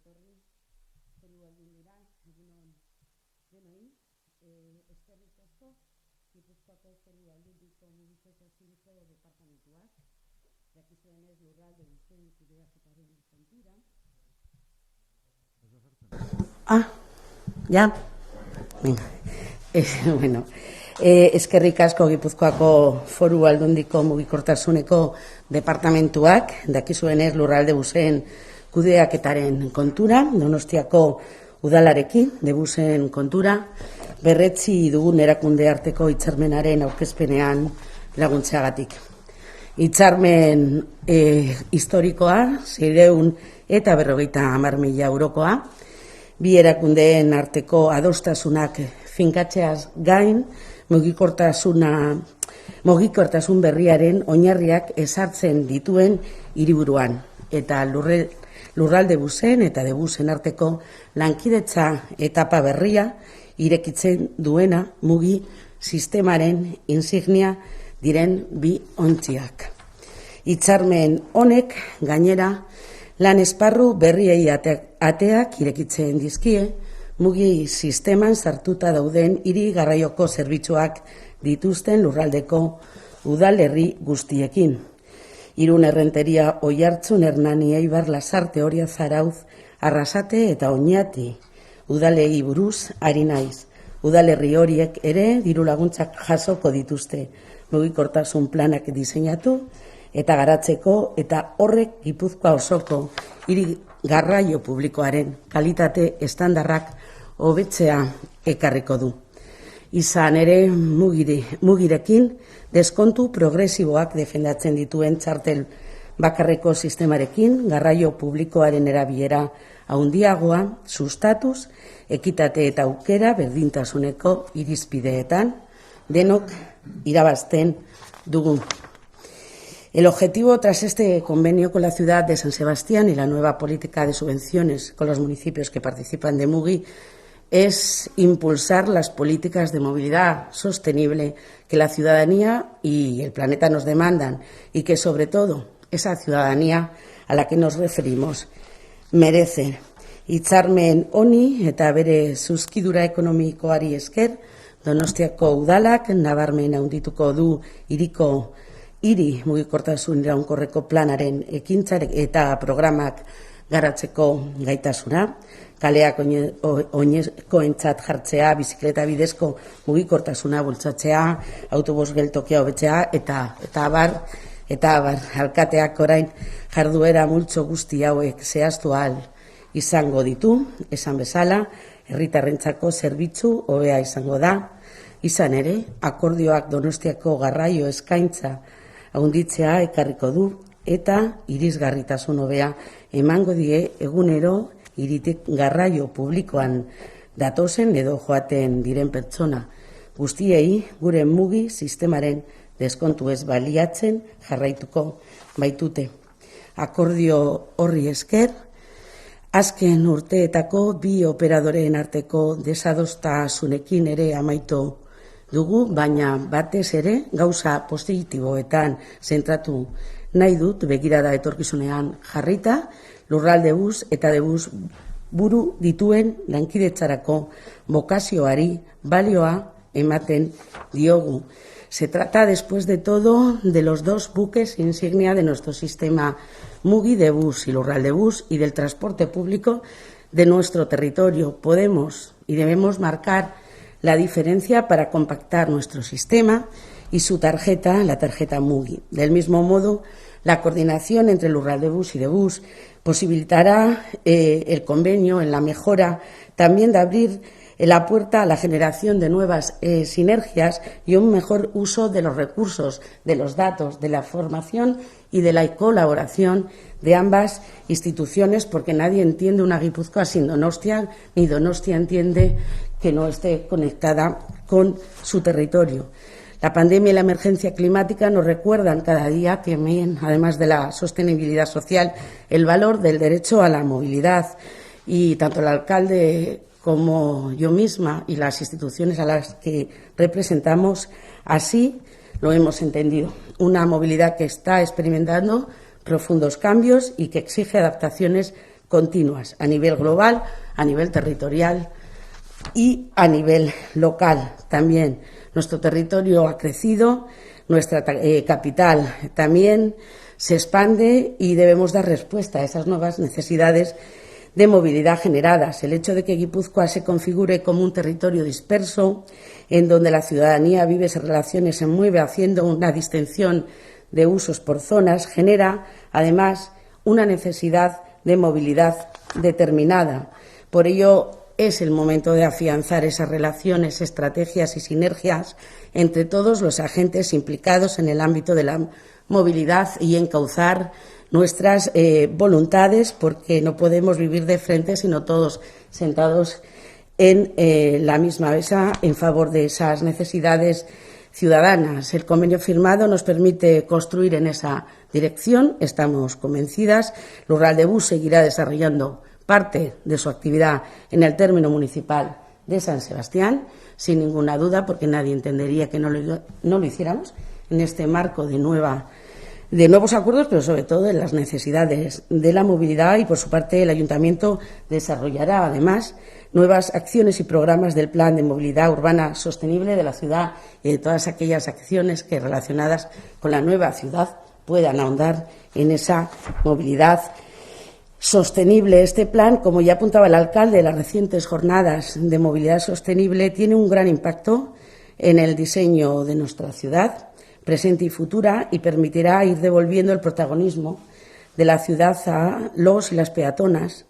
etorri foru aldundira, egunon denoi, eskerrik asko Gipuzkoako foru aldundiko mugikortasuneko departamentuak, dakizuenez lurralde guztien kudeaketaren kontura. Ya. Bueno, eskerrik asko Gipuzkoako foru aldundiko mugikortasuneko departamentuak, dakizuenez lurralde guztien kudeaketaren kontura, Donostiako udalarekin, debusen kontura, berretzi dugun erakunde arteko hitzarmenaren aurkezpenean laguntzeagatik. Hitzarmen historikoa, 650.000 eurokoa, bi erakundeen arteko adostasunak finkatzeaz gain, mugikortasun berriaren oinarriak ezartzen dituen hiriburuan, eta lurralde busen eta debusen arteko lankidetza etapa berria irekitzen duena mugi sistemaren insignia diren bi ontziak. Hitzarmen honek gainera lan esparru berriei ateak irekitzen dizkie mugi sisteman sartuta dauden hiri garraioko zerbitzuak dituzten lurraldeko udalerri guztiekin. Irun, Errenteria, Oiartzun, Hernani, Eibar, Lasarte, Oria, Zarauz, Arrasate eta Oñati udalei buruz ari naiz. Udalerri horiek ere diru laguntzak jasoko dituzte mugikortasun planak diseinatu eta garatzeko, eta horrek Gipuzkoa osoko hiri garraio publikoaren kalitate estandarrak hobetzea ekarriko du. Izan ere mugirekin deskontu progresiboak defendatzen dituen txartel bakarreko sistemarekin garraio publikoaren erabilera handiagoa sustatuz, ekitate eta aukera berdintasuneko irizpideetan denok irabazten dugu. El objetivo tras este convenio con la ciudad de San Sebastián y la nueva política de subvenciones con los municipios que participan de Mugi es impulsar las políticas de movilidad sostenible que la ciudadanía y el planeta nos demandan y que, sobre todo, esa ciudadanía a la que nos referimos merece. Hitzarmen honi eta bere zuzkidura ekonomikoari esker, Donostiako udalak nabarmen handituko du hiri mugikortasun iraunkorreko planaren ekintzarek eta programak garatzeko gaitasuna, kaleak oinezkoentzat jartzea, bizikleta bidezko mugikortasuna bultzatzea, autobus geltokia hobetzea eta abar, alkateak orain jarduera multzo guzti hauek zehaztu ahal izango ditu, esan bezala, herritarrentzako zerbitzu hobea izango da, izan ere, akordioak Donostiako garraio eskaintza handitzea ekarriko du eta irisgarritasun hobea emango die egunero hiritik garraio publikoan datozen edo joaten diren pertsona guztiei gure mugi sistemaren deskontu ez baliatzen jarraituko baitute. Akordio horri esker, azken urteetako bi operadoreen arteko desadostasunekin ere amaitu dugu, baina batez ere gauza positiboetan zentratu nahi dut begirada etorkizunean jarrita, lurralde bus eta debus buru dituen lankidetzarako bokazioari balioa ematen diogu. Se trata, después de todo, de los dos buques insignia de nuestro sistema Mugi de bus y lurralde bus y del transporte público de nuestro territorio. Podemos y debemos marcar la diferencia para compactar nuestro sistema y su tarjeta, la tarjeta Mugi. Del mismo modo, la coordinación entre lurralde bus y de bus posibilitará el convenio en la mejora también de abrir la puerta a la generación de nuevas sinergias y un mejor uso de los recursos, de los datos, de la formación y de la colaboración de ambas instituciones, porque nadie entiende una Guipúzcoa sin Donostia, ni Donostia entiende que no esté conectada con su territorio. La pandemia y la emergencia climática nos recuerdan cada día también, además de la sostenibilidad social, el valor del derecho a la movilidad, y tanto el alcalde como yo misma y las instituciones a las que representamos, así lo hemos entendido. Una movilidad que está experimentando profundos cambios y que exige adaptaciones continuas a nivel global, a nivel territorial y a nivel local también. Nuestro territorio ha crecido, nuestra capital también se expande y debemos dar respuesta a esas nuevas necesidades de movilidad generadas. El hecho de que Guipúzcoa se configure como un territorio disperso, en donde la ciudadanía vive, se relaciona y se mueve haciendo una distinción de usos por zonas, genera, además, una necesidad de movilidad determinada. Por ello, es el momento de afianzar esas relaciones, estrategias y sinergias entre todos los agentes implicados en el ámbito de la movilidad y encauzar nuestras voluntades, porque no podemos vivir de frente, sino todos sentados en la misma mesa en favor de esas necesidades ciudadanas. El convenio firmado nos permite construir en esa dirección. Estamos convencidas. Lurraldebus seguirá desarrollando parte de su actividad en el término municipal de San Sebastián, sin ninguna duda, porque nadie entendería que no lo hiciéramos en este marco de nuevos acuerdos, pero sobre todo de las necesidades de la movilidad, y por su parte el Ayuntamiento desarrollará además nuevas acciones y programas del Plan de Movilidad Urbana Sostenible de la ciudad y de todas aquellas acciones que relacionadas con la nueva ciudad puedan ahondar en esa movilidad sostenible. Este plan, como ya apuntaba el alcalde, las recientes jornadas de movilidad sostenible tiene un gran impacto en el diseño de nuestra ciudad, presente y futura, y permitirá ir devolviendo el protagonismo de la ciudad a los peatones,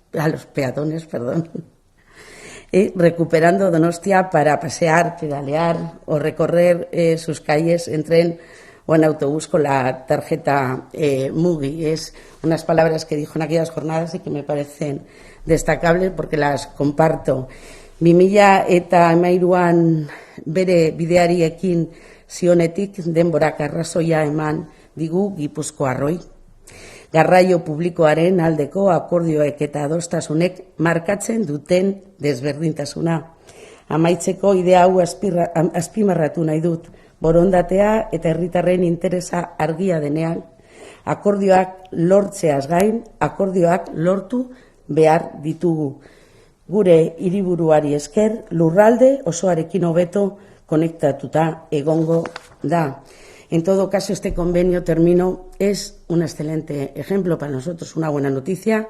recuperando Donostia para pasear, pedalear o recorrer sus calles en tren o en autobús con la tarjeta Mugi. Es unas palabras que dijo en aquellas jornadas y que me parecen destacables porque las comparto. 2013an bere bideari ekin zionetik denborak arrazoia eman digu Gipuzkoarroi. Garraio publikoaren aldeko akordioek eta adostasunek markatzen duten desberdintasuna. Amaitzeko idea hau azpimarratu nahi dut. Borondatea eta herritarren interesa argia denean, akordioak lortzeaz gain, akordioak lortu behar ditugu. Gure hiriburuari esker, lurralde osoarekin hobeto konektatuta egongo da. En todo caso, este convenio, termino, es un excelente ejemplo para nosotros, una buena noticia,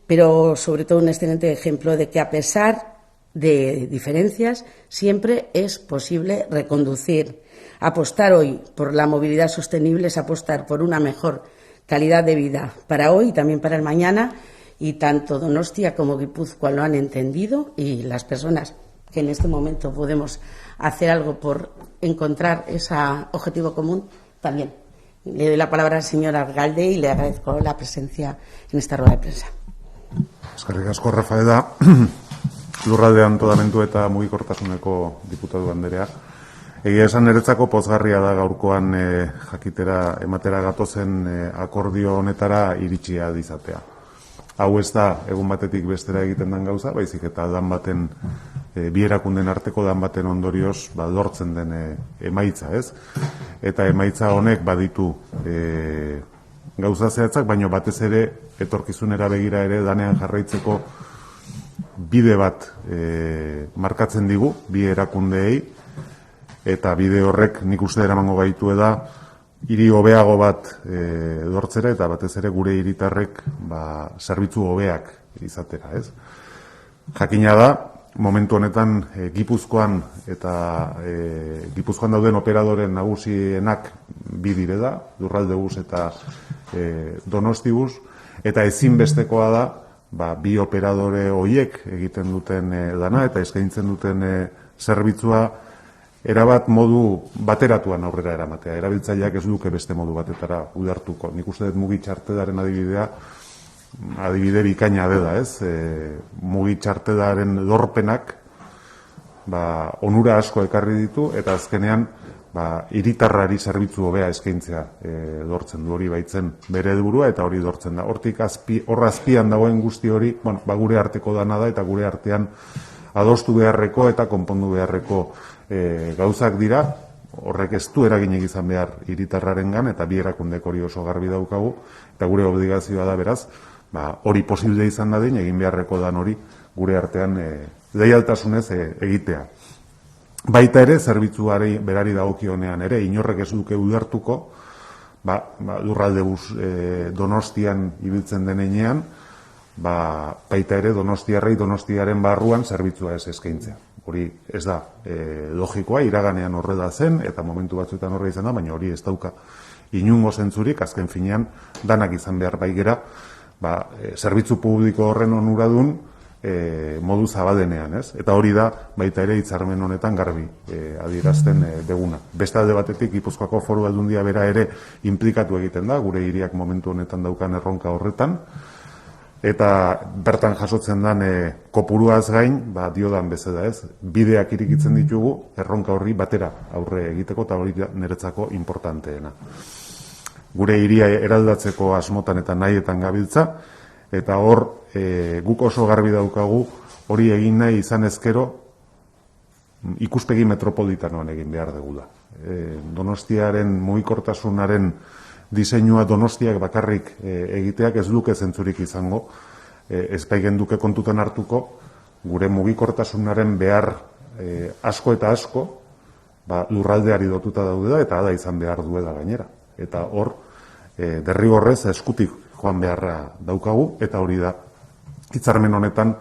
pero sobre todo un excelente ejemplo de que, a pesar de diferencias, siempre es posible reconducir. Apostar hoy por la movilidad sostenible es apostar por una mejor calidad de vida para hoy y también para el mañana, y tanto Donostia como Guipúzcoa lo han entendido, y las personas que en este momento podemos hacer algo por encontrar ese objetivo común también. Le doy la palabra al señor alcalde y le agradezco la presencia en esta rueda de prensa. Eskerrik asko, Rafaela. Lurralde antolamendu eta mugikortasuneko diputatu anderea. Egia esan, niretzako pozgarria da gaurkoan jakitera ematera gatozen akordio honetara iritsia izatea. Hau ez da egun batetik bestera egiten den gauza, baizik eta dan baten bi erakunden arteko dan baten ondorioz lortzen den emaitza, ez? Eta emaitza honek baditu gauza zehatzak, baino batez ere etorkizunera begira ere danean jarraitzeko bide bat markatzen digu, bi erakundeei, eta bide horrek nik uste eramango gaitu da hiri hobeago bat lortzera, eta batez ere gure hiritarrek zerbitzu hobeak izatera, ez? Jakina da, momentu honetan Gipuzkoan eta Gipuzkoan dauden operadoren nagusienak bi dire da, Lurraldebus eta Donostibus, eta ezinbestekoa da bi operadore horiek egiten duten lana eta eskaintzen duten zerbitzua erabat modu bateratuan aurrera eramatea. Erabiltzaileak ez duke beste modu batetara ulertuko. Nik uste dut Mugi Txartedaren adibide bikaina dela, ez? Mugi Txartedaren lorpenak onura asko ekarri ditu, eta azkenean hiritarrari zerbitzu hobea eskaintzea lortzen du, hori baitzen bere helburua, eta hori lortzen da. Hortik hor azpian dagoen guzti hori, gure arteko dana da, eta gure artean adostu beharreko eta konpondu beharreko gauzak dira. Horrek ez du eraginik izan behar hiritarrarengan, eta bi erakundek hori oso garbi daukagu, eta gure obligazioa da beraz hori posible izan dadin, egin beharreko dan hori gure artean leialtasunez egitea. Baita ere, zerbitzuari berari dagokionean ere, inorrek ez duke ulertuko, Lurraldebus Donostian ibiltzen denean, baita ere Donostiarrei Donostiaren barruan zerbitzua ez eskaintzea. Hori ez da logikoa, iraganean horrela zen, eta momentu batzuetan horre izan da, baina hori ez dauka inungo zentzurik, azken finean danak izan behar baigera, zerbitzu publiko horren onuradun modu zabadenean, ez? Eta hori da, baita ere hitzarmen honetan garbi adierazten deguna. Beste alde batetik, Gipuzkoako Foru Aldundia bera ere implikatu egiten da, gure hiriak momentu honetan daukan erronka horretan, eta bertan jasotzen den kopuruaz gain, diodan bezala, ez? Bideak irikitzen ditugu, erronka horri batera aurre egiteko, eta hori niretzako importanteena. Gure hiria eraldatzeko asmotan eta nahietan gabiltza, eta hor guk oso garbi daukagu hori egin nahi izan ezkero ikuspegi metropolitanoan egin behar degula. Donostiaren mugikortasunaren diseinua Donostiak bakarrik egiteak ez luke zentzurik izango, ez baigen duke kontutan hartuko gure mugikortasunaren behar asko eta asko lurraldeari lotuta daudela eta hala izan behar duela gainera. Eta hor derrigorrez eskutik joan beharra daukagu, eta hori da hitzarmen honetan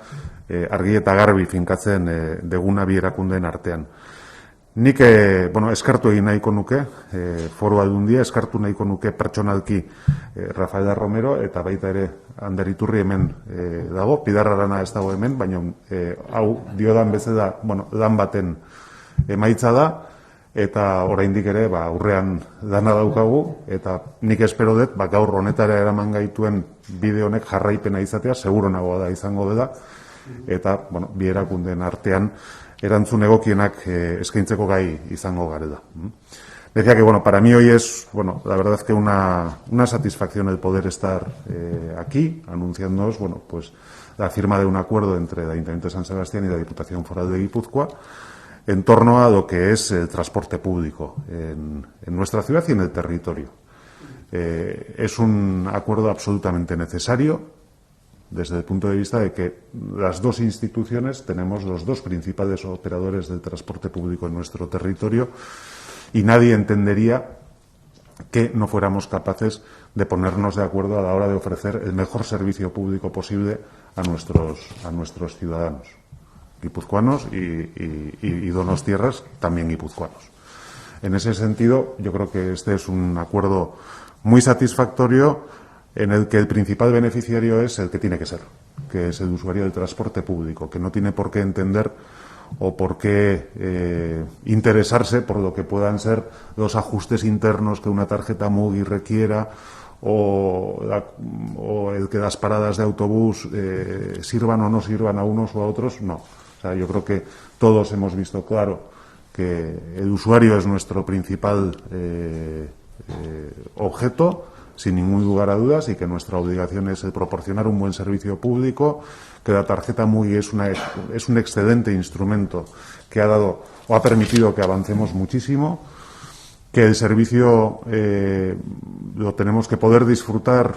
argi eta garbi finkatzen deguna bi erakundeen artean. Nik eskartu egin nahiko nuke Foru Aldundia, eskartu nahiko nuke pertsonalki Rafael Romero, eta baita ere Ander Iturri hemen dago, Pilar Arana ez dago hemen, baina hau diodan bezala lan baten emaitza da, eta oraindik ere aurrean dana daukagu, eta nik espero dut gaur honetara eraman gaituen bide honek jarraipena izatea, seguro nagoa da izango dela, eta bi erakundeen artean erantzun egokienak eskaintzeko gai izango garela. Decía que para mí hoy es la verdad que una satisfacción el poder estar aquí anunciándoos la firma de un acuerdo entre el Ayuntamiento de San Sebastián y la Diputación Foral de Guipúzcoa en torno a lo que es el transporte público en nuestra ciudad y en el territorio. Es un acuerdo absolutamente necesario desde el punto de vista de que las dos instituciones tenemos los dos principales operadores del transporte público en nuestro territorio y nadie entendería que no fuéramos capaces de ponernos de acuerdo a la hora de ofrecer el mejor servicio público posible a nuestros ciudadanos. Guipuzcoanos y donostiarras también guipuzcoanos. En ese sentido, yo creo que este es un acuerdo muy satisfactorio en el que el principal beneficiario es el que tiene que ser, que es el usuario del transporte público, que no tiene por qué entender o por qué interesarse por lo que puedan ser los ajustes internos que una tarjeta MUGI requiera o el que las paradas de autobús sirvan o no sirvan a unos o a otros, no. O sea, yo creo que todos hemos visto claro que el usuario es nuestro principal objeto, sin ningún lugar a dudas, y que nuestra obligación es proporcionar un buen servicio público, que la tarjeta MUGI es un excelente instrumento que ha dado o ha permitido que avancemos muchísimo, que el servicio lo tenemos que poder disfrutar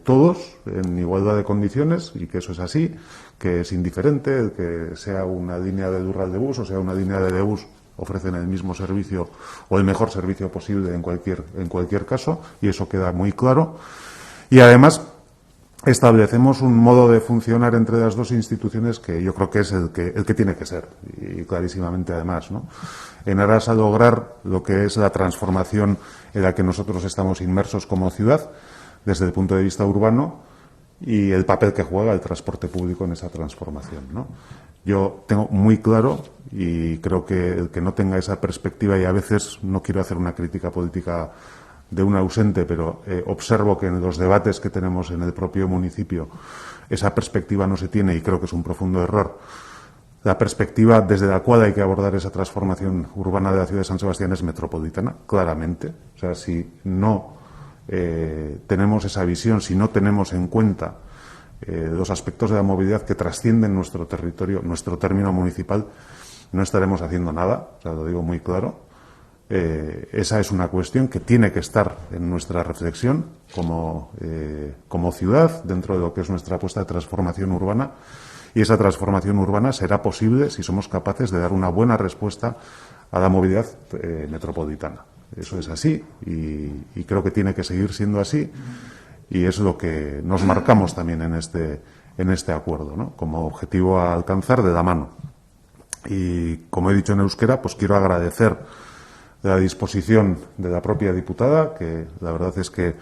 todos en igualdad de condiciones, y que eso es así, que es indiferente el que sea una línea de Lurraldebus o sea una línea de Debus, ofrecen el mismo servicio o el mejor servicio posible en cualquier caso, y eso queda muy claro. Y además establecemos un modo de funcionar entre las dos instituciones que yo creo que es el que tiene que ser, y clarísimamente además, ¿no? En aras a lograr lo que es la transformación en la que nosotros estamos inmersos como ciudad desde el punto de vista urbano y el papel que juega el transporte público en esa transformación, ¿no? Yo tengo muy claro, y creo que el que no tenga esa perspectiva, y a veces no quiero hacer una crítica política de un ausente, pero observo que en los debates que tenemos en el propio municipio esa perspectiva no se tiene, y creo que es un profundo error. La perspectiva desde la cual hay que abordar esa transformación urbana de la ciudad de San Sebastián es metropolitana, claramente. O sea, si no tenemos esa visión, si no tenemos en cuenta los aspectos de la movilidad que trascienden nuestro territorio, nuestro término municipal, no estaremos haciendo nada, o sea, lo digo muy claro. esa es una cuestión que tiene que estar en nuestra reflexión como ciudad, dentro de lo que es nuestra apuesta de transformación urbana, y esa transformación urbana será posible si somos capaces de dar una buena respuesta a la movilidad metropolitana. Eso es así y creo que tiene que seguir siendo así, y es lo que nos marcamos también en este acuerdo, ¿no?, como objetivo a alcanzar de la mano. Y como he dicho en euskera, pues quiero agradecer la disposición de la propia diputada, que la verdad es que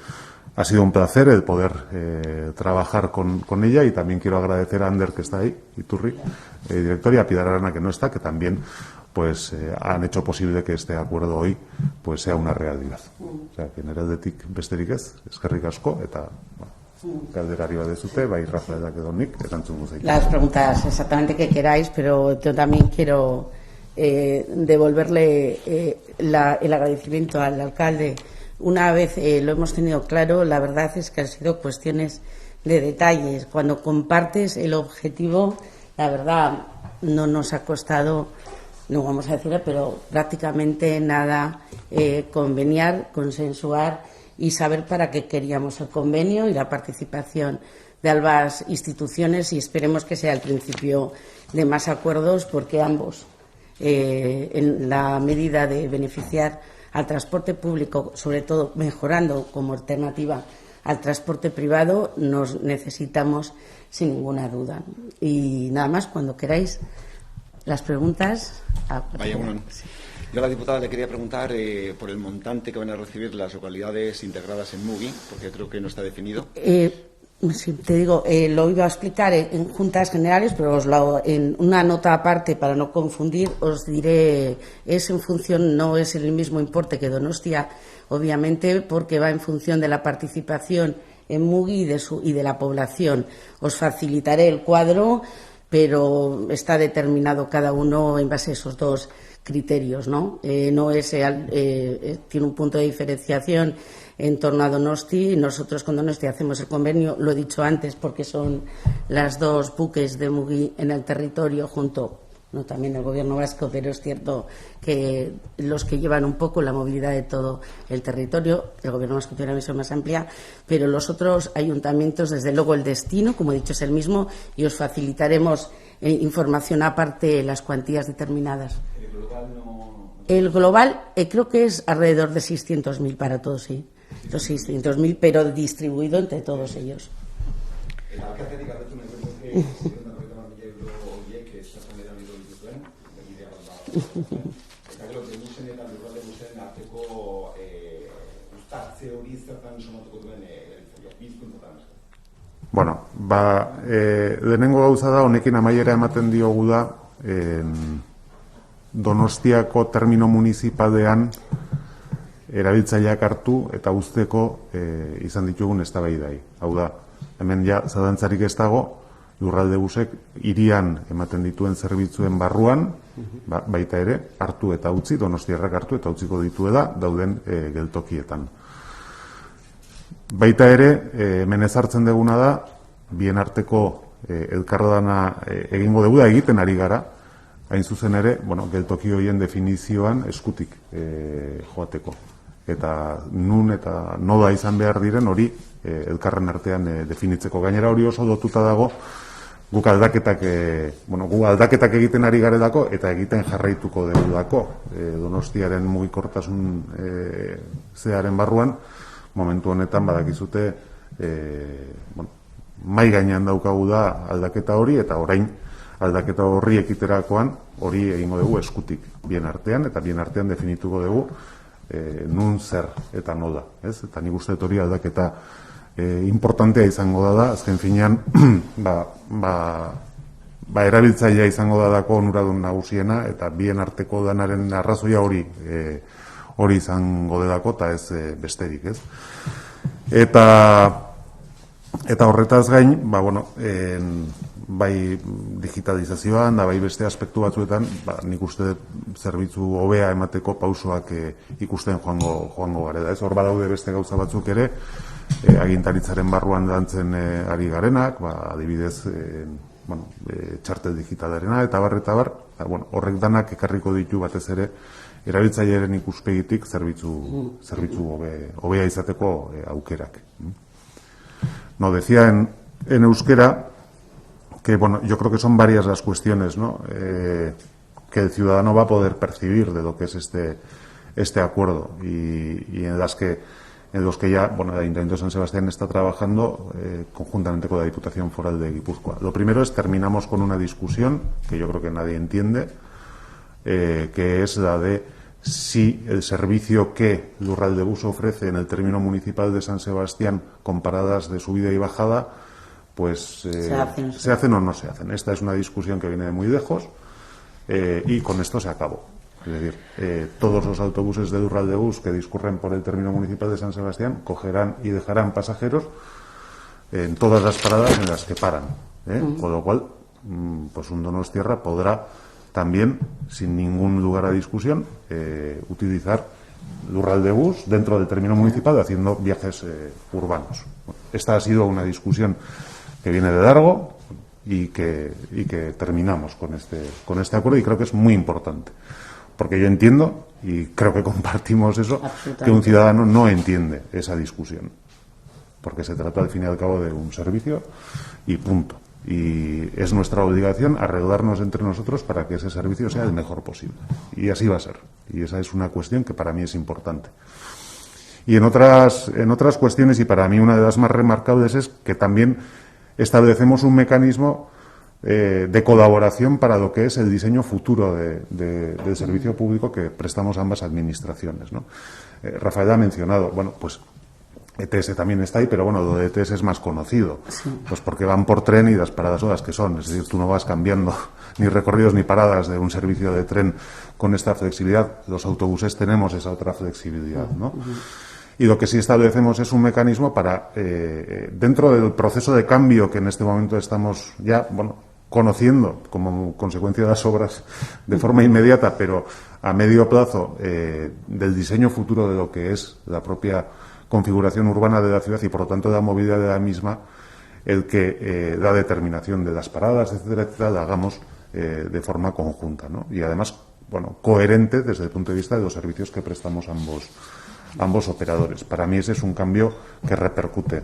ha sido un placer el poder trabajar con ella, y también quiero agradecer a Ander, que está ahí, Iturri, director, y a Pilar Arana, que no está, que también pues han hecho posible que este acuerdo hoy pues sea una realidad. O sea, que neraldetik besterik ez, eskerrik asko, eta galderari badezute, bai Rafaelak edo nik, erantzungo zaitut. Las preguntas exactamente que queráis, pero yo también quiero devolverle el agradecimiento al alcalde. Una vez lo hemos tenido claro, la verdad es que han sido cuestiones de detalles. Cuando compartes el objetivo, la verdad no nos ha costado, no vamos a decirlo, pero prácticamente nada conveniar, consensuar y saber para qué queríamos el convenio y la participación de ambas instituciones, y esperemos que sea el principio de más acuerdos, porque ambos, en la medida de beneficiar al transporte público, sobre todo mejorando como alternativa al transporte privado, nos necesitamos sin ninguna duda. Y nada más, cuando queráis las preguntas. Vaya, bueno. Yo a la diputada le quería preguntar por el montante que van a recibir las localidades integradas en Mugi, porque creo que no está definido. Sí, te digo, lo iba a explicar en juntas generales, pero en una nota aparte, para no confundir, os diré, es en función, no es el mismo importe que Donostia, obviamente, porque va en función de la participación en Mugi y de la población. Os facilitaré el cuadro, pero está determinado cada uno en base a esos dos criterios, ¿no? No es tiene un punto de diferenciación en torno a Donosti. Nosotros con Donosti hacemos el convenio, lo he dicho antes, porque son las dos buques de Mugi en el territorio, junto, no también el gobierno vasco, pero es cierto que los que llevan un poco la movilidad de todo el territorio. El gobierno vasco tiene una visión más amplia, pero los otros ayuntamientos, desde luego el destino, como he dicho, es el mismo, y os facilitaremos información aparte, las cuantías determinadas. El global creo que es alrededor de 600.000 para todos, sí. Los 600.000, pero distribuido entre todos ellos. Bueno, lehenengo gauza da, honekin amaiera ematen diogu da, Donostiako termino municipalean erabiltzaileak hartu eta uzteko izan ditugun eztabaidai. Hau da, hemen ja zalantzarik ez dago, lurralde busek hirian ematen dituen zerbitzuen barruan, baita ere, hartu eta utzi, donostiarrak hartu eta utziko dituela dauden geltokietan. Baita ere, hemen ezartzen deguna da, bien arteko elkarlana egingo dugu da, egiten ari gara, hain zuzen ere, geltoki horien definizioan eskutik joateko. Eta nun eta noda izan behar diren hori elkarren artean definitzeko. Gainera hori oso lotuta dago guk aldaketak egiten ari garelako eta egiten jarraituko dugulako. Donostiaren mugikortasun zearen barruan momentu honetan badakizute mai gainean daukagu da aldaketa hori, eta orain aldaketa horri ekiterakoan hori egingo dugu eskutik bien artean, eta bien artean definituko dugu nun zer eta noda, ez? Eta nik uste hori aldaketa importantea izango da, azken finean erabiltzailea izango dako onuradun nagusiena, eta bien arteko danaren arrazoia hori izango dako, eta ez besterik, ez? Eta horretaz gain, bai digitalizazioan, da bai beste aspektu batzuetan, nik uste zerbitzu hobea emateko pausoak ikusten joango garela. Ez hor badaude beste gauza batzuk ere, agintaritzaren barruan dantzen ari garenak, adibidez txartel digitalarena, eta bar, bueno, horrek danak ekarriko ditu batez ere, erabiltzailearen ikuspegitik zerbitzu hobea izateko aukerak. No, decía en euskera que, bueno, yo creo que son varias las cuestiones, ¿no?, que el ciudadano va a poder percibir de lo que es este acuerdo y en los que ya, bueno, el Ayuntamiento de San Sebastián está trabajando conjuntamente con la Diputación Foral de Guipúzcoa. Lo primero es, terminamos con una discusión que yo creo que nadie entiende, que es la de si el servicio que Lurraldebus ofrece en el término municipal de San Sebastián con paradas de subida y bajada, pues se hacen o no se hacen. Esta es una discusión que viene de muy lejos y con esto se acabó. Es decir, todos los autobuses de Lurraldebus que discurren por el término municipal de San Sebastián cogerán y dejarán pasajeros en todas las paradas en las que paran. Con lo cual, pues un Donostiarra podrá también, sin ningún lugar a discusión, utilizar Lurraldebus dentro del término municipal haciendo viajes urbanos. Esta ha sido una discusión que viene de largo y que terminamos con este acuerdo, y creo que es muy importante. Porque yo entiendo, y creo que compartimos eso, que un ciudadano no entiende esa discusión. Porque se trata, al fin y al cabo, de un servicio y punto. Y es nuestra obligación arreglarnos entre nosotros para que ese servicio sea el mejor posible. Y así va a ser. Y esa es una cuestión que para mí es importante. Y en otras cuestiones, y para mí una de las más remarcables, es que también establecemos un mecanismo de colaboración para lo que es el diseño futuro del servicio público que prestamos ambas administraciones, ¿no? Rafael ha mencionado, bueno, pues ETS también está ahí, pero bueno, lo de ETS es más conocido, pues porque van por tren y las paradas son las que son, es decir, tú no vas cambiando ni recorridos ni paradas de un servicio de tren con esta flexibilidad. Los autobuses tenemos esa otra flexibilidad, ¿no? Y lo que sí establecemos es un mecanismo para, dentro del proceso de cambio que en este momento estamos ya, bueno, conociendo como consecuencia de las obras de forma inmediata, pero a medio plazo, del diseño futuro de lo que es la propia configuración urbana de la ciudad y, por lo tanto, de la movilidad de la misma, el que la determinación de las paradas, etcétera, etcétera, la hagamos de forma conjunta, ¿no? Y además, bueno, coherente desde el punto de vista de los servicios que prestamos ambos operadores. Para mí ese es un cambio que repercute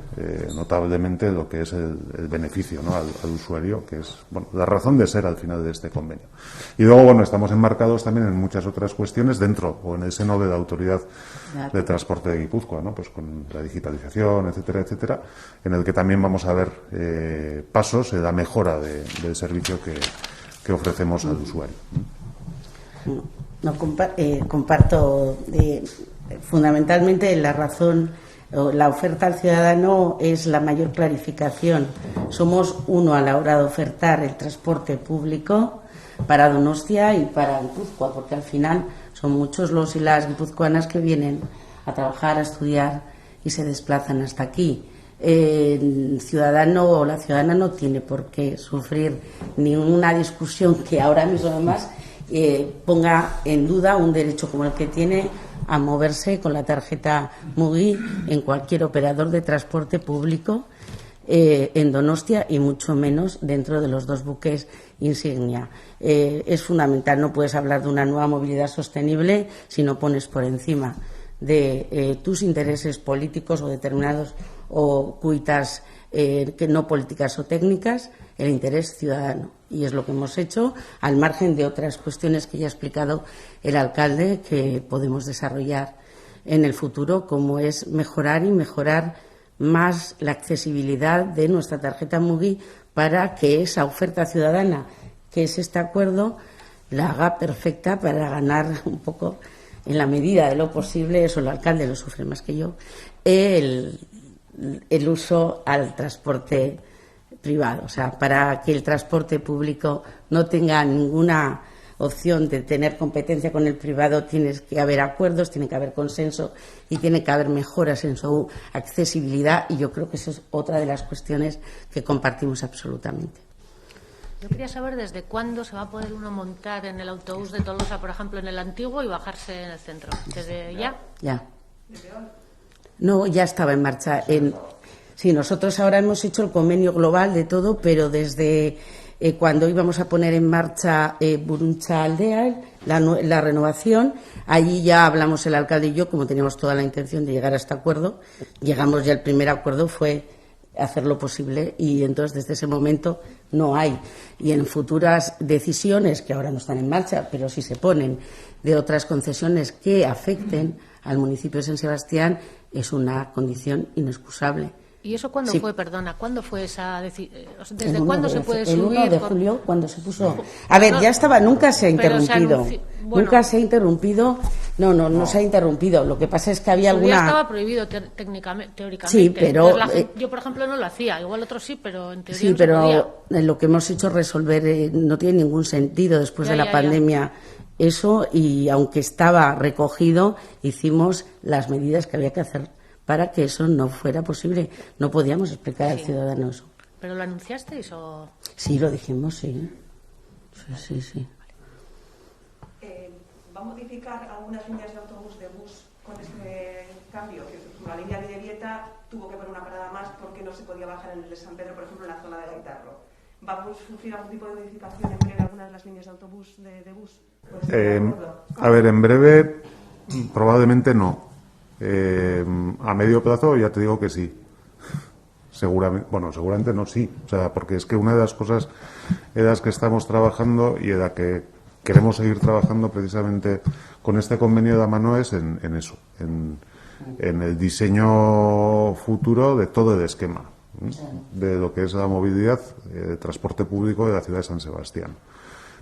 notablemente en lo que es el beneficio, ¿no?, al usuario, que es, bueno, la razón de ser al final de este convenio. Y luego, bueno, estamos enmarcados también en muchas otras cuestiones dentro o en el seno de la Autoridad de Transporte de Guipúzcoa, ¿no?, pues con la digitalización, etcétera, etcétera, en el que también vamos a ver pasos en la mejora del servicio que ofrecemos al usuario. No, comparto fundamentalmente la razón, la oferta al ciudadano es la mayor clarificación. Somos uno a la hora de ofertar el transporte público para Donostia y para Guipúzcoa, porque al final son muchos los y las guipuzcoanas que vienen a trabajar, a estudiar y se desplazan hasta aquí. El ciudadano o la ciudadana no tiene por qué sufrir ninguna discusión que ahora mismo además ponga en duda un derecho como el que tiene a moverse con la tarjeta Mugi en cualquier operador de transporte público en Donostia, y mucho menos dentro de los dos buques insignia. Es fundamental, no puedes hablar de una nueva movilidad sostenible si no pones por encima de tus intereses políticos o determinados o cuitas que no políticas o técnicas, el interés ciudadano. Y es lo que hemos hecho, al margen de otras cuestiones que ya ha explicado el alcalde que podemos desarrollar en el futuro, como es mejorar más la accesibilidad de nuestra tarjeta Mugi para que esa oferta ciudadana, que es este acuerdo, la haga perfecta para ganar un poco, en la medida de lo posible, eso el alcalde lo sufre más que yo, el uso al transporte privado, o sea, para que el transporte público no tenga ninguna opción de tener competencia con el privado, tiene que haber acuerdos, tiene que haber consenso y tiene que haber mejoras en su accesibilidad, y yo creo que eso es otra de las cuestiones que compartimos absolutamente. Yo quería saber desde cuándo se va a poder uno montar en el autobús de Tolosa, por ejemplo, en el antiguo, y bajarse en el centro. ¿Desde ya? Ya. No, ya estaba en marcha. Sí, nosotros ahora hemos hecho el convenio global de todo, pero desde cuando íbamos a poner en marcha Buruntza Aldea, la renovación, allí ya hablamos el alcalde y yo, como teníamos toda la intención de llegar a este acuerdo, llegamos ya, el primer acuerdo fue hacer lo posible y entonces desde ese momento no hay. Y en futuras decisiones, que ahora no están en marcha, pero si se ponen, de otras concesiones que afecten al municipio de San Sebastián, es una condición inexcusable. ¿Y eso cuándo fue, perdona? ¿Cuándo fue esa decisión? ¿Desde cuándo se puede subir? El 1 de julio, cuando se puso... A ver, ya estaba, nunca se ha interrumpido. Nunca se ha interrumpido. No se ha interrumpido. Lo que pasa es que había alguna... Ya estaba prohibido técnicamente, teóricamente. Sí, pero... yo, por ejemplo, no lo hacía. Igual otros sí, pero en teoría sí, no pero se podía. Lo que hemos hecho resolver no tiene ningún sentido después de la pandemia. Eso, y aunque estaba recogido, hicimos las medidas que había que hacer para que eso no fuera posible. No podíamos explicar al ciudadano eso. ¿Pero lo anunciasteis o...? Sí, lo dijimos, sí. Sí. ¿Va a modificar algunas líneas de autobús, de bus, con este cambio? La línea de Vieta tuvo que poner una parada más porque no se podía bajar en el de San Pedro, por ejemplo, en la zona de Gaitarro. ¿Va a sufrir algún tipo de modificación en algunas de las líneas de autobús, de bus? A ver, en breve, probablemente no. A medio plazo ya te digo que sí. Seguramente no, sí. O sea, porque es que una de las cosas en las que estamos trabajando y en la que queremos seguir trabajando precisamente con este convenio de la mano es en eso, en el diseño futuro de todo el esquema, de lo que es la movilidad, de transporte público de la ciudad de San Sebastián.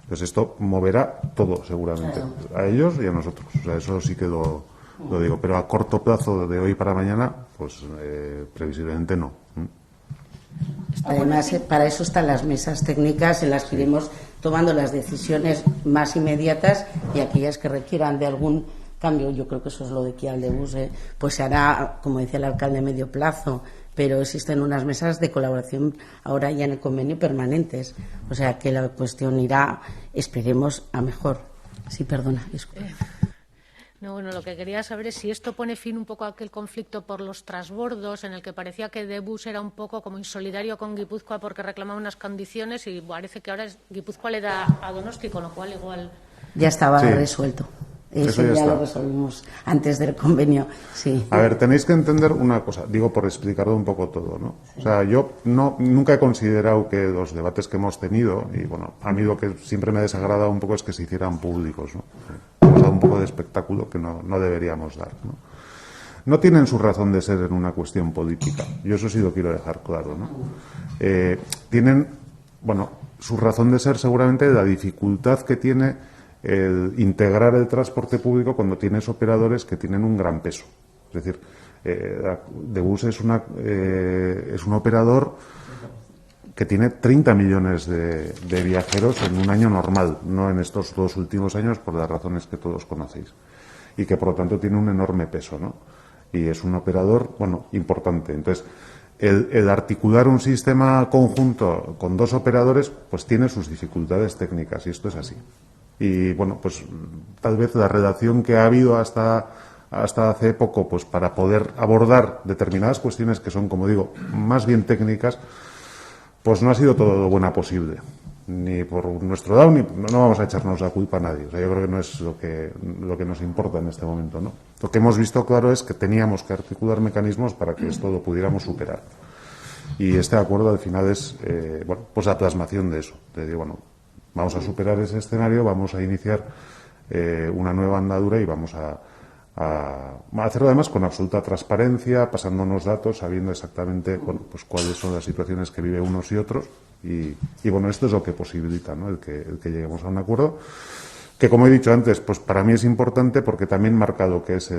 Entonces esto moverá todo seguramente, a ellos y a nosotros. O sea, eso sí que lo digo, pero a corto plazo, de hoy para mañana, pues previsiblemente no. Además, para eso están las mesas técnicas en las que iremos tomando las decisiones más inmediatas y aquellas que requieran de algún cambio. Yo creo que eso es lo de que al de bus, pues se hará, como decía el alcalde, a medio plazo, pero existen unas mesas de colaboración ahora ya en el convenio permanentes. O sea que la cuestión irá, esperemos, a mejor. Sí, perdona, disculpa. No, bueno, lo que quería saber es si esto pone fin un poco a aquel conflicto por los transbordos en el que parecía que Debus era un poco como insolidario con Guipúzcoa porque reclamaba unas condiciones y parece que ahora Guipúzcoa le da a Donosti, con lo cual igual... Ya estaba resuelto. Eso ya lo resolvimos antes del convenio, sí. A ver, tenéis que entender una cosa, digo por explicarlo un poco todo, ¿no? Sí. O sea, yo nunca he considerado que los debates que hemos tenido, y bueno, a mí lo que siempre me ha desagradado un poco es que se hicieran públicos, ¿no? Hemos dado un poco de espectáculo que no deberíamos dar, ¿no? No tienen su razón de ser en una cuestión política, yo eso sí lo quiero dejar claro, ¿no? Tienen, bueno, su razón de ser seguramente la dificultad que tiene el integrar el transporte público cuando tienes operadores que tienen un gran peso. Es decir, Debus es un operador que tiene 30 millones de viajeros en un año normal, no en estos 2 últimos años por las razones que todos conocéis, y que por lo tanto tiene un enorme peso, ¿no? Y es un operador, bueno, importante. Entonces, el articular un sistema conjunto con 2 operadores, pues tiene sus dificultades técnicas, y esto es así. Y bueno, pues tal vez la redacción que ha habido hasta hace poco, pues para poder abordar determinadas cuestiones que son, como digo, más bien técnicas, pues no ha sido todo lo buena posible. Ni por nuestro lado, ni no vamos a echarnos la culpa a nadie. O sea, yo creo que no es lo que nos importa en este momento, ¿no? Lo que hemos visto claro es que teníamos que articular mecanismos para que esto lo pudiéramos superar. Y este acuerdo al final es, bueno, pues la plasmación de eso. De decir, bueno, vamos a superar ese escenario, vamos a iniciar una nueva andadura y vamos a hacerlo además con absoluta transparencia, pasándonos datos, sabiendo exactamente pues cuáles son las situaciones que viven unos y otros. Y bueno, esto es lo que posibilita, ¿no? el que lleguemos a un acuerdo que, como he dicho antes, pues para mí es importante porque también marca lo que es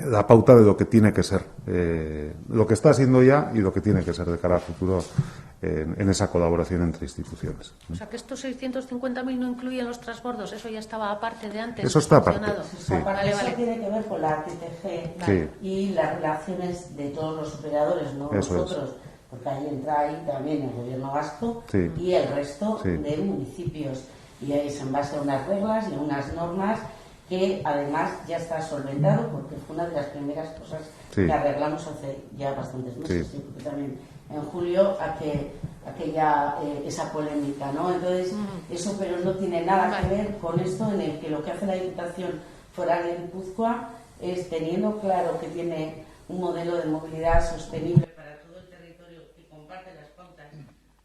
la pauta de lo que tiene que ser, lo que está siendo ya y lo que tiene que ser de cara al futuro en esa colaboración entre instituciones. O sea, que estos 650.000 no incluyen los transbordos, eso ya estaba aparte de antes. Eso está aparte. Sí. Eso tiene que ver con la TTG y las relaciones de todos los operadores, no eso nosotros, porque ahí entra también el gobierno vasco y el resto de municipios. Y es en base a unas reglas y a unas normas que además ya está solventado porque fue una de las primeras cosas que arreglamos hace ya bastantes meses, porque también en julio aquella esa polémica, ¿no? Entonces, eso pero no tiene nada que ver con esto, en el que lo que hace la Diputación Foral de Guipúzcoa es, teniendo claro que tiene un modelo de movilidad sostenible para todo el territorio que comparte las pautas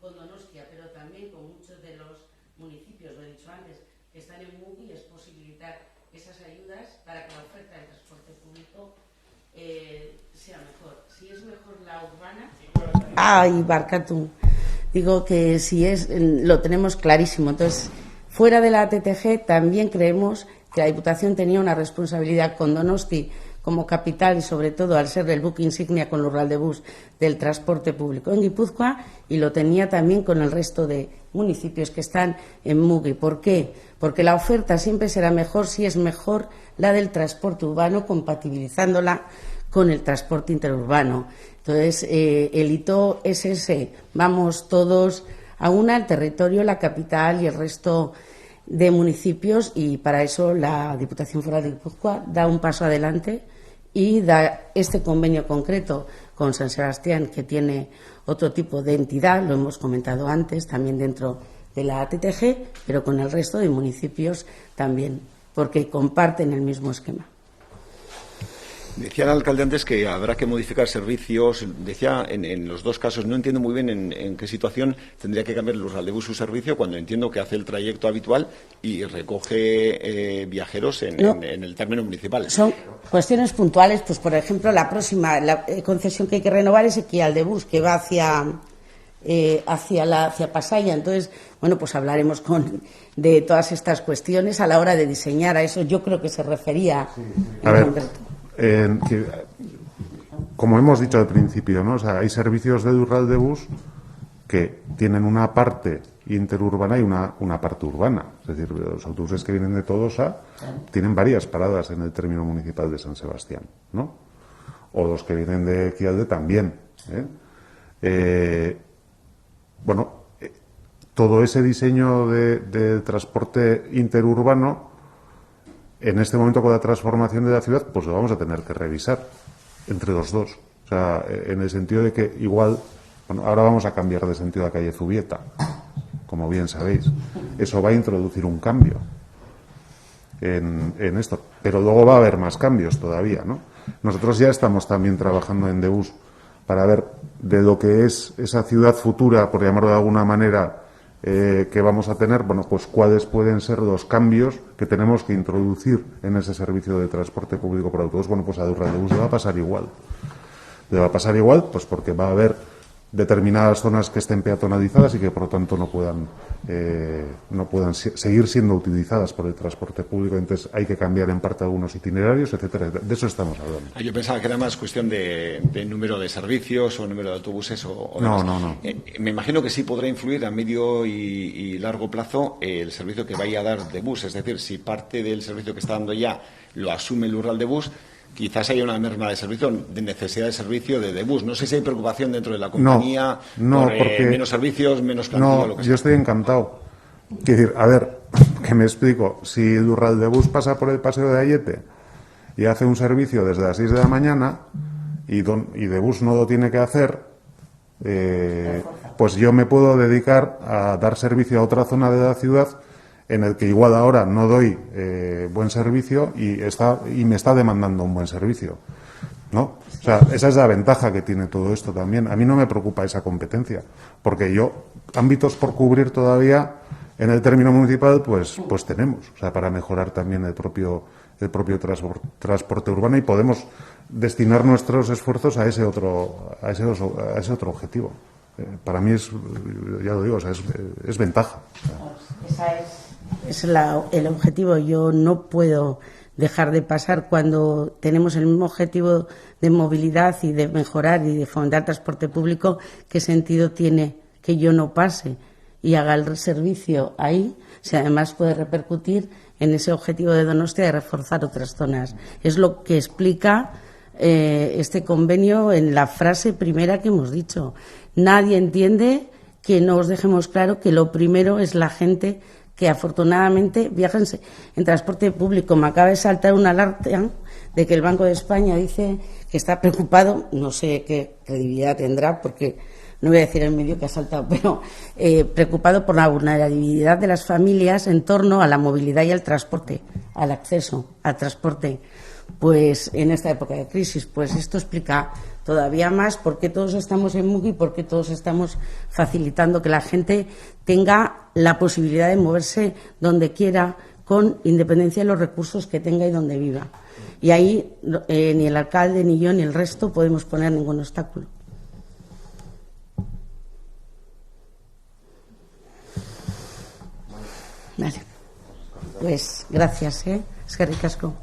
con Donostia, pero también con muchos de los municipios, lo he dicho antes, que están en MUGI, es posibilitar esas ayudas para que la oferta de transporte público sea mejor. Si es mejor la urbana... ¡Ay, Barcatú! Digo que si es, lo tenemos clarísimo. Entonces, fuera de la TTG también creemos que la Diputación tenía una responsabilidad con Donosti como capital y sobre todo al ser el buque insignia con Lurraldebus del transporte público en Guipúzcoa, y lo tenía también con el resto de municipios que están en MUGI. ¿Por qué? Porque la oferta siempre será mejor si es mejor la del transporte urbano, compatibilizándola con el transporte interurbano. Entonces, el hito es ese. Vamos todos a una, al territorio, la capital y el resto de municipios, y para eso la Diputación Foral de Guipúzcoa da un paso adelante y da este convenio concreto con San Sebastián, que tiene otro tipo de entidad, lo hemos comentado antes, también dentro de la TTG, pero con el resto de municipios también, porque comparten el mismo esquema. Decía el alcalde antes que habrá que modificar servicios. Decía en los dos casos, no entiendo muy bien en qué situación tendría que cambiar Lurraldebus su servicio, cuando entiendo que hace el trayecto habitual y recoge viajeros en el término municipal. Son cuestiones puntuales, pues por ejemplo, la próxima concesión que hay que renovar es Equialdebus, que va hacia Pasaya. Entonces, bueno, pues hablaremos de todas estas cuestiones a la hora de diseñar. A eso yo creo que se refería en concreto. Como hemos dicho al principio, ¿no? O sea, hay servicios de Lurraldebus que tienen una parte interurbana y una parte urbana. Es decir, los autobuses que vienen de Todosa tienen varias paradas en el término municipal de San Sebastián, ¿no? O los que vienen de Equialde también, todo ese diseño de transporte interurbano, en este momento con la transformación de la ciudad, pues lo vamos a tener que revisar entre los dos. O sea, en el sentido de que igual, ahora vamos a cambiar de sentido a calle Zubieta, como bien sabéis. Eso va a introducir un cambio en esto. Pero luego va a haber más cambios todavía, ¿no? Nosotros ya estamos también trabajando en Debus para ver de lo que es esa ciudad futura, por llamarlo de alguna manera, que vamos a tener, pues cuáles pueden ser los cambios que tenemos que introducir en ese servicio de transporte público por autobús. Pues a Lurraldebus le va a pasar igual. Le va a pasar igual, pues porque va a haber determinadas zonas que estén peatonalizadas y que por lo tanto no puedan seguir siendo utilizadas por el transporte público. Entonces hay que cambiar en parte algunos itinerarios, etcétera. De eso estamos hablando. Yo pensaba que era más cuestión de número de servicios o número de autobuses o no. Me imagino que sí podrá influir a medio y largo plazo el servicio que vaya a dar de bus. Es decir, si parte del servicio que está dando ya lo asume el Lurraldebus, quizás haya una merma de servicio, de necesidad de servicio de bus. No sé si hay preocupación dentro de la compañía por porque menos servicios, menos plantilla, lo que sea. Yo estoy encantado. Quiero decir, a ver, que me explico. Si Lurraldebus pasa por el Paseo de Ayete y hace un servicio desde las 6 de la mañana y Debus no lo tiene que hacer, pues yo me puedo dedicar a dar servicio a otra zona de la ciudad en el que igual ahora no doy buen servicio y me está demandando un buen servicio, ¿no? O sea, esa es la ventaja que tiene todo esto también. A mí no me preocupa esa competencia, porque ámbitos por cubrir todavía en el término municipal, pues tenemos, o sea, para mejorar también el propio transporte urbano, y podemos destinar nuestros esfuerzos a ese otro objetivo. Para mí ya lo digo, o sea, es ventaja. Es el objetivo. Yo no puedo dejar de pasar, cuando tenemos el mismo objetivo de movilidad y de mejorar y de fomentar transporte público, ¿qué sentido tiene que yo no pase y haga el servicio ahí, si además puede repercutir en ese objetivo de Donostia de reforzar otras zonas? Es lo que explica este convenio en la frase primera que hemos dicho. Nadie entiende que no os dejemos claro que lo primero es la gente que afortunadamente viajan en transporte público. Me acaba de saltar una alerta de que el Banco de España dice que está preocupado, no sé qué credibilidad tendrá, porque no voy a decir el medio que ha saltado, pero preocupado por la vulnerabilidad de las familias en torno a la movilidad y al transporte, al acceso al transporte. Pues en esta época de crisis, pues esto explica todavía más por qué todos estamos en MUGI y por qué todos estamos facilitando que la gente tenga la posibilidad de moverse donde quiera, con independencia de los recursos que tenga y donde viva. Y ahí ni el alcalde, ni yo, ni el resto podemos poner ningún obstáculo. Vale. Pues gracias, eskerrik asko.